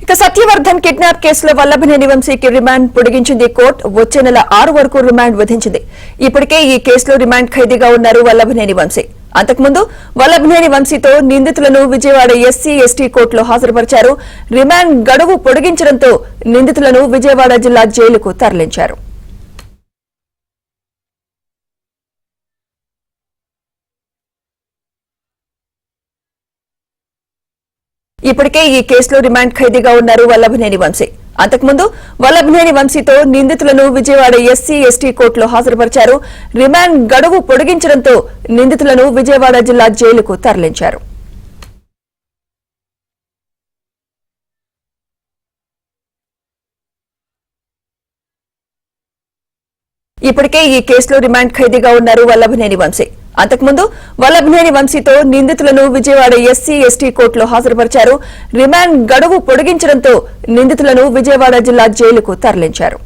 ఇక సత్యవర్ధన్ కిడ్నాప్ కేసులో వల్లభనేని వంశీకి రిమాండ్ పొడిగించింది కోర్టు. వచ్చే నెల 6 వరకు రిమాండ్ విధించింది. ఇప్పటికే ఈ కేసులో రిమాండ్ ఖైదీగా ఉన్నారు వల్లభనేని వంశీ. అంతకుముందు వల్లభనేని వంశీతో నిందితులను విజయవాడ ఎస్సీ ఎస్టీ కోర్టులో హాజరుపరిచారు. రిమాండ్ గడువు పొడిగించడంతో నిందితులను విజయవాడ జిల్లా జైలుకు తరలించారు. ఇప్పటికే ఈ కేసులో రిమాండ్ ఖైదీగా ఉన్నారు వల్లభనేని వంశీ. అంతకుముందు వల్లభనేని వంశీతో నిందితులను విజయవాడ ఎస్సీ ఎస్టీ కోర్టులో హాజరుపరిచారు. రిమాండ్ గడువు పొడిగించడంతో నిందితులను విజయవాడ జిల్లా జైలుకు తరలించారు. ఇప్పటికే ఈ కేసులో రిమాండ్ ఖైదీగా ఉన్నారు వల్లభనేని వంశీ. అంతకుముందు వల్లభనేని వంశీతో నిందితులను విజయవాడ ఎస్సీ ఎస్టీ కోర్టులో హాజరుపరిచారు. రిమాండ్ గడువు పొడిగించడంతో నిందితులను విజయవాడ జిల్లా జైలుకు తరలించారు.